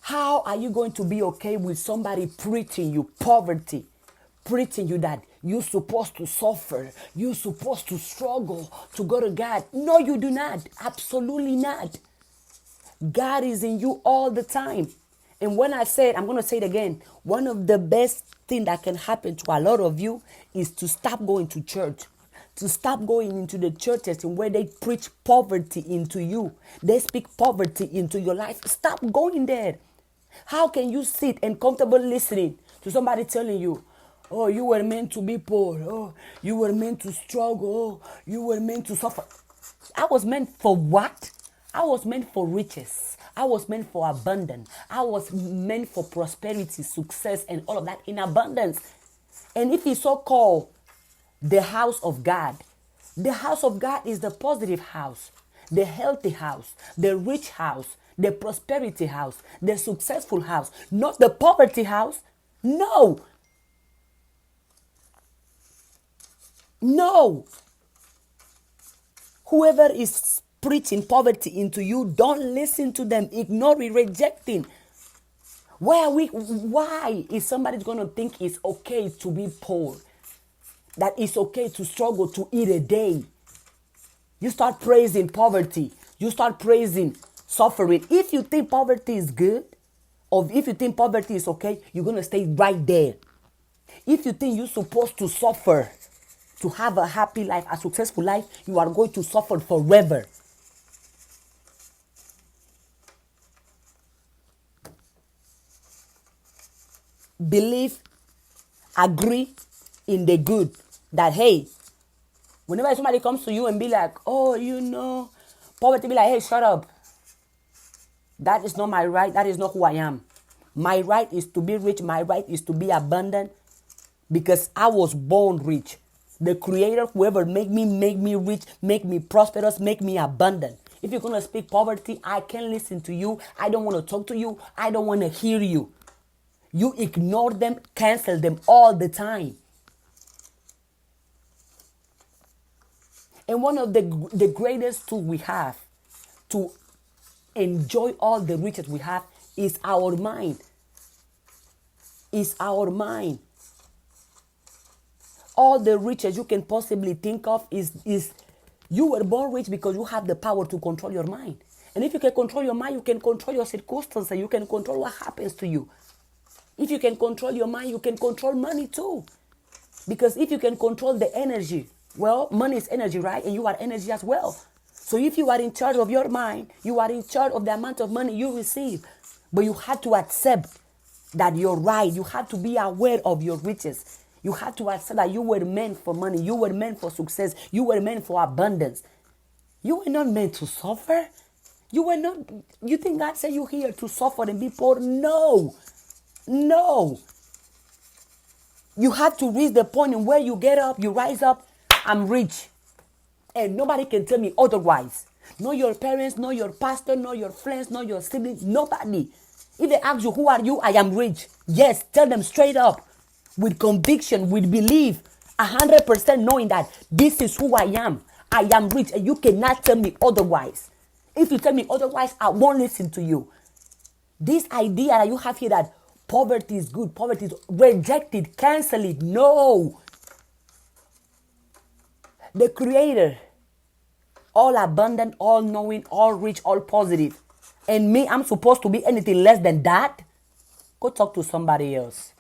How are you going to be okay with somebody preaching you poverty? Preaching you that you're supposed to suffer, you're supposed to struggle to go to God. No, you do not. Absolutely not. God is in you all the time. And when I said, I'm going to say it again, one of the best thing that can happen to a lot of you is to stop going to church. To stop going into the churches and where they preach poverty into you. They speak poverty into your life. Stop going there. How can you sit and comfortable listening to somebody telling you, oh, you were meant to be poor. Oh, you were meant to struggle. Oh, you were meant to suffer. I was meant for what? I was meant for riches. I was meant for abundance. I was meant for prosperity, success, and all of that in abundance. And if it's so-called the house of God, the house of God is the positive house, the healthy house, the rich house, the prosperity house, the successful house, not the poverty house. No. No. Whoever is preaching poverty into you, don't listen to them. Ignore it, rejecting. Why is somebody going to think it's okay to be poor? That it's okay to struggle to eat a day. You start praising poverty. You start praising suffering. If you think poverty is good, or if you think poverty is okay, you're going to stay right there. If you think you're supposed to suffer to have a happy life, a successful life, you are going to suffer forever. Believe, agree in the good. That, hey, whenever somebody comes to you and be like, oh, poverty, be like, hey, shut up. That is not my right. That is not who I am. My right is to be rich. My right is to be abundant because I was born rich. The Creator, whoever make me rich, make me prosperous, make me abundant. If you're going to speak poverty, I can't listen to you. I don't want to talk to you. I don't want to hear you. You ignore them, cancel them all the time. And one of the greatest tools we have to enjoy all the riches we have is our mind. Is our mind. All the riches you can possibly think of is you were born rich because you have the power to control your mind. And if you can control your mind, you can control your circumstances. You can control what happens to you. If you can control your mind, you can control money too. Because if you can control the energy, well, money is energy, right? And you are energy as well. So if you are in charge of your mind, you are in charge of the amount of money you receive. But you have to accept that you're right. You have to be aware of your riches. You have to accept that you were meant for money. You were meant for success. You were meant for abundance. You were not meant to suffer. You think God said you here to suffer and be poor? No. No. You have to reach the point in where you get up, you rise up, I'm rich. And nobody can tell me otherwise. Not your parents, not your pastor, not your friends, not your siblings, nobody. If they ask you, who are you? I am rich. Yes, tell them straight up. With conviction, with belief, 100% knowing that this is who I am. I am rich and you cannot tell me otherwise. If you tell me otherwise, I won't listen to you. This idea that you have here that poverty is good, poverty is rejected, cancel it. No. The Creator, all abundant, all knowing, all rich, all positive. And me, I'm supposed to be anything less than that? Go talk to somebody else.